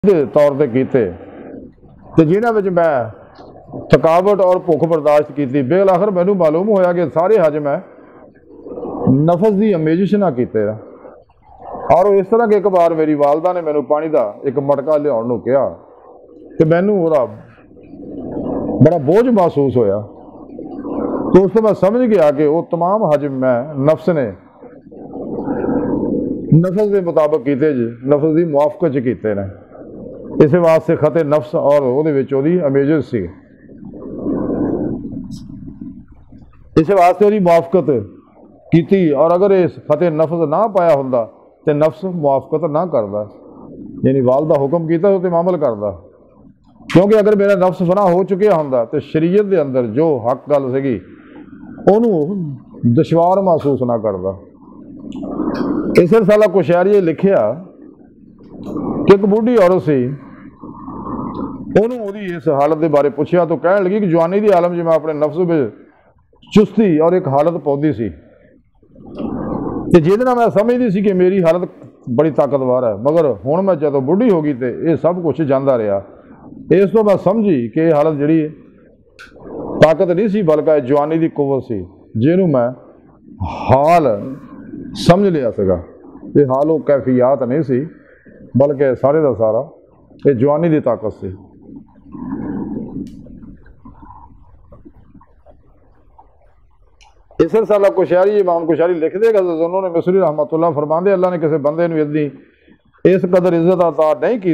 ਦੇ ਤੌਰ ਤੇ ਕੀਤੇ ਤੇ ਜਿਨ੍ਹਾਂ ਵਿੱਚ ਮੈਂ थकावट और भुख बर्दाश्त की। बेल आखिर मैनू मालूम होया कि सारे हज मैं नफस की अमेजिश ना कीते। और इस तरह कि एक बार मेरी वालदा ने मैनू पानी का एक मटका लियाउण नूं कहा कि मैनू उहदा बड़ा बोझ महसूस होया। तो उस तो मैं समझ गया कि वो तमाम हज मैं नफ्स ने नफस के मुताबिक कीते, नफस की मुआफकत च कीते ने। इस वास्ते खते नफ्स और वो अमेजिश सी, इस वास्ते वो मुआफकत की। और अगर इस फतेह नफ्स ना पाया होंदा तो नफ्स मुआफकत ना करता, यानी वाल का हुक्म किया तो अमल करता। क्योंकि अगर मेरा नफ्स फना हो चुका होंदा तो शरीयत के अंदर जो हक गल सी उन्होंने दुश्वार महसूस ना करता। इस रसाला कुशैरी लिखिया कि एक बुढ़ी औरत सी, उन्होंने इस हालत के बारे पूछा तो कह लगी कि जवानी की आलम च मैं अपने नफ्स में चुस्ती और एक हालत पौधी सी, जिहदे नाल मैं समझदी सी कि मेरी हालत बड़ी ताकतवर है। मगर हुण मैं जदों बुढ़ी हो गई तो यह सब कुछ जांदा रहा। इस तो मैं समझी कि यह हालत जिहड़ी ताकत नहीं सी बल्कि जवानी की कुवत सी, जिहनूं मैं हाल समझ लिया सीगा। ये हाल वो कैफियत नहीं सी बल्कि सारे का सारा ये जवानी की ताकत सी। इस रसाला कुशैरी इमाम कुशैरी लिखते उन्होंने मिसरी रहमतुल्लाह फरमाते अल्लाह ने किसी बंदे इतनी इस कदर इज्जत अता नहीं की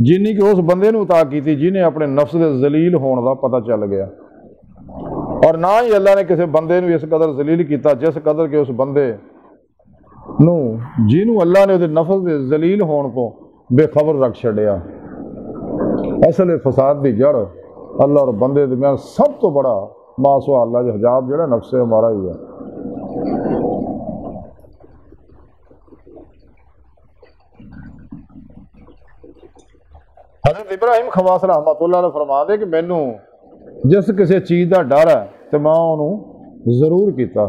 जिन्नी कि उस बंदे अता की जिन्हें अपने नफ्स के जलील होने का पता चल गया। और ना ही अल्लाह ने किसी बंदे इस कदर जलील किया जिस कदर के उस बंदे जिन्होंने अल्लाह ने उहदे नफ्स के जलील होने को बेखबर रख छड़िया। असल फसाद की जड़ अल्लाह और बंदे दरमियान सब तो बड़ा मासवा अल्लाह जो हजाब जो नफ्स है हमारा ही है। हज़रत इब्राहिम खवास रहमतुल्लाह ने फरमा दे कि मैनू जिस किसी चीज़ का डर है तो मैं उन्होंने जरूर किया।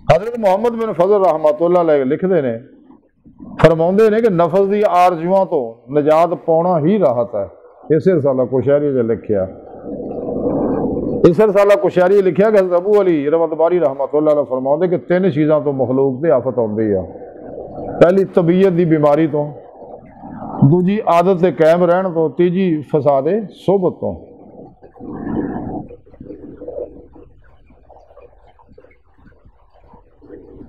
हज़रत मुहम्मद बिन फजल रहमतुल्लाह लिखते हैं फरमाते ने कि नफस की आरजुआं तो निजात पाना ही राहत है। इस रसाला कुशैरी ने लिखिया। इस रसाला कुशैरी लिखिया कि अबू अली रवतबारी रहमतुल्लाह अलैह फरमाते कि तीन चीज़ों तो मखलूक की आफत आती है। पहली तबीयत की बीमारी तो, दूजी आदत से कायम रहन तो, तीजी फसादे सोबत तो।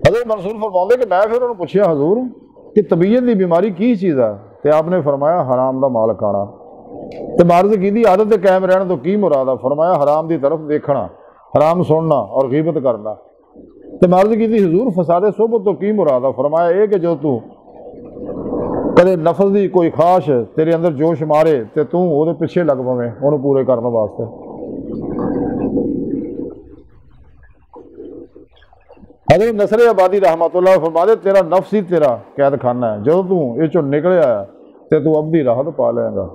हज़रत मंसूर फरमाते कि मैं फिर उन्होंने पूछा हजूर कि तबीयत की बीमारी की चीज़ है, तो आपने फरमाया हराम का माल खाना। तो मर्ज की आदत से कायम रहने तो की मुराद है? फरमाया हराम की तरफ देखना, हराम सुनना और गीबत करना। तो मर्ज की हजूर फसादे सोबत तो की मुराद है? फरमाया ये कि जो तू कदे नफस की कोई ख्वाहिश तेरे अंदर जोश मारे तो तू वो पिछे लग पवे उन्होंने पूरे करने वास्ते। हज़रत नसर आबादी रहमतुल्लाह फरमाते तेरा नफ्स ही तेरा कैद खाना है, जो तू ये चो निकल आया तो तू अबदी राहत पा लेगा।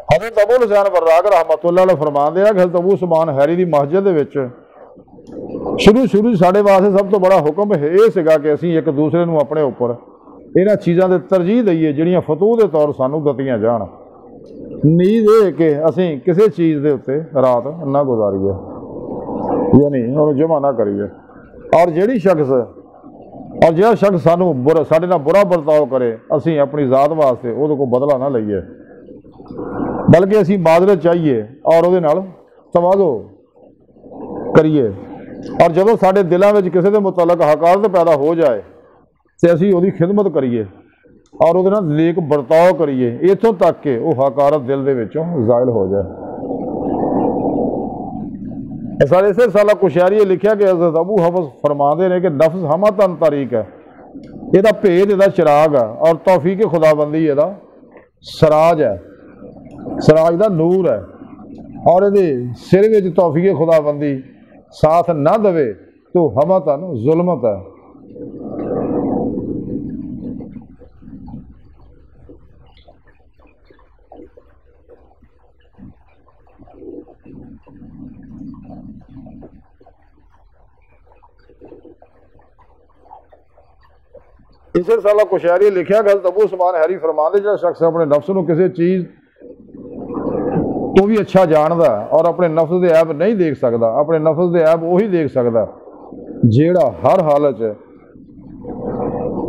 हज़रत अबू हुसैन वर्राक रहमतुल्लाह फरमाते हैं कि हज़रत अबू उस्मान हैरी की मस्जिद शुरू साढ़े वास्ते सब तो बड़ा हुक्म ये सीगा कि असीं एक दूसरे को अपने उपर इन्हां चीज़ों से तरजीह दईए जिहड़ियां फतूह के तौर सानू दतियां जाण। नींद ये कि असीं किसी चीज़ के उत्ते रात ना गुजारीए, यानी उन्होंने जमा ना करिए। और जिहड़ी शख्स और जिहड़ा शख्स सानू साडे नाल बुरा बर्ताव करे असीं अपनी ज़ात वास्ते उहदे कोल बदला ना लईए, बल्कि असीं माजरत चाहिए और उहदे नाल तवाज़ो करिए। और जदों साडे दिलों में किसी के मुतलक हकारत पैदा हो जाए तो असीं उहदी खिदमत करिए और उहदे नाल नेक बर्ताव करिए, इत्थों तक कि वह हकारत दिल दे विचों ज़ाइल हो जाए। सारे इस साला कुशैरी लिखिया कि हज़रत अबू हफ्स फरमाते हैं कि नफ्स हमतन तारीक है, यदा भेद यदा चिराग है और तौफीक खुदाबंदी यदा सराज है, सराज का नूर है। और ये सिर में तौफीक खुदाबंदी साथ ना दवे तो हमतन जुल्मत है। इस रसाला कुशैरी लिखा गल अबू उस्मान हैरी फरमाते जो शख्स अपने नफ्स को किसी चीज़ तो भी अच्छा जानता और अपने नफ्स के ऐब नहीं देख सकता, अपने नफ्स के ऐब उही देख सकता जेड़ा हर हालत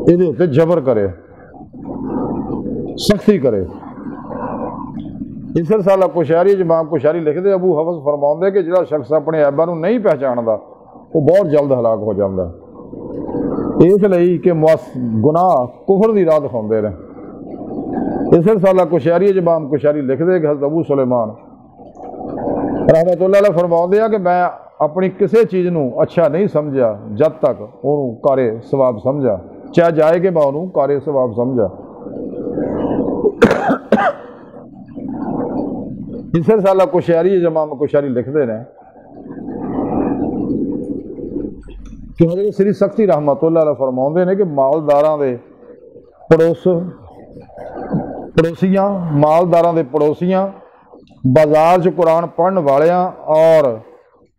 ये उत्ते जबर करे, सख्ती करे। इस रसाला कुशैरी इमाम कुशैरी लिखते अबू हफ्स फरमाते कि जो शख्स अपने ऐबा नहीं पहचानता वो बहुत जल्द हलाक हो जाता, इसलिए कि गुनाह कुफर की राह दिखाते हैं। इस रसाला कुशैरी इमाम कुशैरी लिखते कि हज़रत अबू सुलेमान रहमतुल्लाह अलैह फरमाते हैं कि मैं अपनी किसी चीज़ को अच्छा नहीं समझा जब तक उन्होंने कारे सवाब समझा, चाहे जाए कि मैं उन्होंने कारे सवाब समझा। इस रसाला कुशैरी इमाम कुशैरी लिखते हैं कि हज़रत श्री सख्ती रहमतुल्लाह अलैह फरमाते हैं कि मालदारां दे पड़ोसियां, मालदारां दे पड़ोसियां, बाजार च कुरान पढ़न वालियां और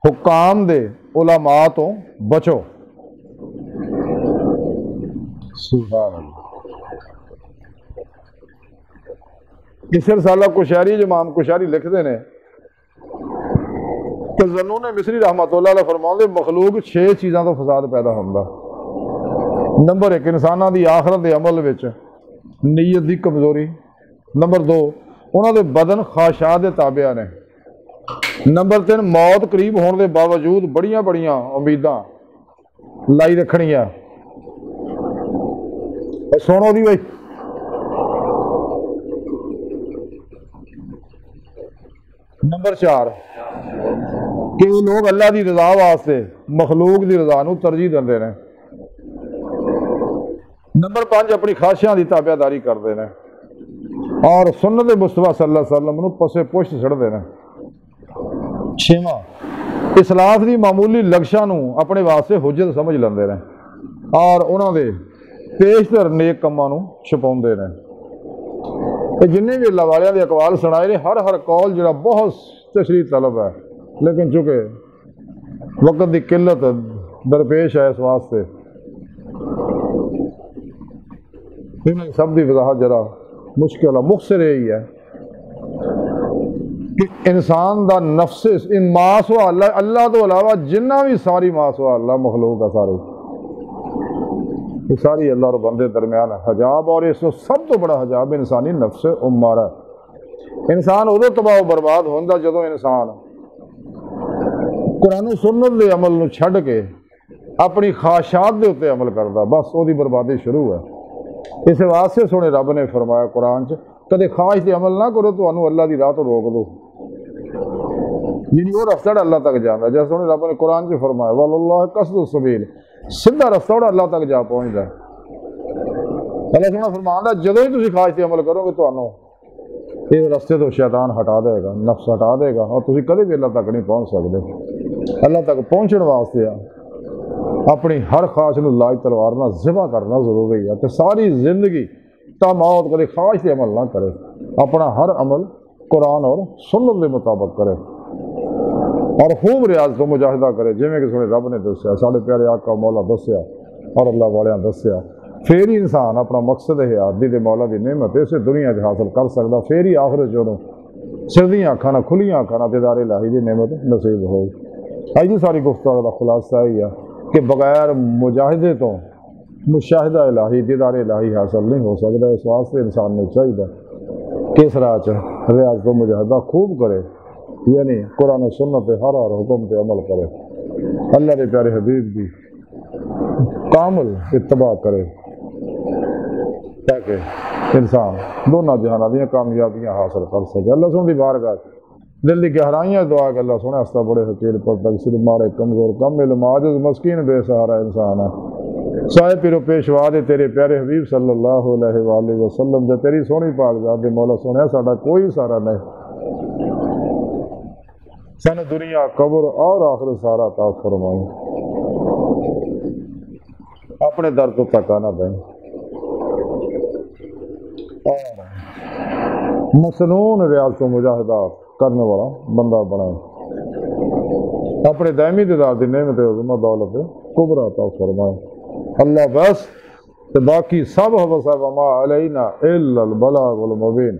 हुकाम दे उलमा तो बचो। सुभान अल्लाह। इस रसाला कुशैरी इमाम कुशैरी लिखते हैं कि ज़न्नून मिस्री रहमतुल्लाह अलैह फरमाते मखलूक 6 चीज़ों तो फसाद पैदा होता। नंबर 1 इंसानों की आखरत के अमल विच नीयत की कमजोरी। नंबर 2 उन्होंने बदन ख्वाहिशात के ताबिया ने। नंबर 3 मौत करीब होने के बावजूद बड़िया बड़िया उम्मीदां लाई रखनिया। सुनो दी भाई, नंबर 4 कि लोग अल्लाह की रजा वास्ते मखलूक की रजा को तरजीह देंगे हैं। नंबर 5 अपनी ख्वाहिशां की ताबियादारी करते हैं और सुन्नत मुस्तफा सल्लल्लाहु अलैहि वसल्लम को पसे पुष्ट छड़ते हैं। 6वां इस्लाफ की मामूली लक्ष्यां अपने वास्ते हुज्जत समझ लेंगे हैं और उन्होंने पेशतर नेक कामां छुपाते हैं। जिन्हें भी अल्लाह वालियां दे अकवाल सुनाए ने हर कौल जो बहुत तशरीह तलब है, लेकिन चूंकि वक्त की किल्लत दरपेश है इस वास्ते इन सब की वजाहत जरा मुश्किल है। मुख्तसर यही है कि इंसान का नफ्स इन मासवा अल्लाह तो अलावा जिन्ना भी सारी मासवा अल्लाह मखलूक है सारी अल्लाह और बंदे दरम्यान हजाब, और इस सब तो बड़ा हजाब इंसानी नफ्स उम्मारा। इंसान उदों तबाह बर्बाद होंदा जदों इंसान कुरान सुन्नत के अमल को छड्ड के अपनी ख्वाहिशात के उत्ते अमल करता, बस वो बर्बादी शुरू है। इस वास्ते सोने रब ने फरमाया कुरान च कदे ख्वाहिश के अमल ना करो तो अल्लाह की राह तो रोक दो, यानी वो रस्ता अल्लाह तक जाता। जैसे सोने रब ने कुरान च फरमाया वल्लाह कसदु सबील, सीधा रस्ता अल्लाह तक जा पहुँचता। अल्लाह सोना फरमाता जदों ही तुम ख्वाहिश के अमल करोगे तो इस रस्ते तो शैतान हटा देगा, नफ्स हटा देगा और तुम कदे भी अल्लाह तक नहीं पहुँच सकते। अल्लाह तक पहुँचने वास्ते अपनी हर ख्वाहिश को लाज तलवार ना ज़िबा करना जरूरी है। तो सारी जिंदगी ता मौत कदे ख्वाहिश के अमल ना करे, अपना हर अमल कुरान और सुन्नत के मुताबिक करे और खूब रियाज तो मुजाहिदा करे, जिमें कि सुने रब ने दसिया, साढ़े प्यारे आका मौला दसिया और अल्लाह वालियां दसिया। फिर ही इंसान अपना मकसद है आदि के मौला की नेमत इसे दुनिया च हासिल कर सकता, फिर ही आखिरत जो सिद्धियां अखां नाल खुलियां अखां नाल दीदार इलाही की नेमत नसीब हो। अज की सारी गुफ्तगू का खुलासा यही है कि बगैर मुजाहिदे तो मुशाहिदा इलाही दीदार इलाही हासिल नहीं हो सकता। इस वास्ते इंसान ने चाहिए कि इस राह च रियाज तो मुजाहिदा खूब करे, यानी कुरान सुन्नत हर हुक्म पर अमल करे, अल्लाह के प्यारे हबीब की कामिल इत्तबा करे ताकि इंसान दोनों जहाना दी कामयाबियां हासिल कर सके। अल्लाह सुन दी बारगाह दिल की गहराइयां दुआ के अल्लाह सुने हस्ता बड़े हकीर पर तक सिर्फ मारे कमजोर कम इल्म आजिज़ मस्कीन बेसहारा इंसान है। साए पिरो पेशवा दे तेरे प्यारे हबीब सल्लल्लाहु अलैहि वसल्लम दे तेरी सोहनी पालगाह दे मौला सुने साडा कोई सारा नहीं, सन दुनिया कब्र और आखिर सारा ता फरमाई, अपने दर तो तका ना दें और मसनून रियाज तो मुजाहिदा करने वाला बंदा बनाए, अपने दायमी दीदार की नेमत दौलत कुबरा ता फरमाए। अल्लाह बस ते बाकी सब वमा अलैना इल्लल बलागुल मुबीन।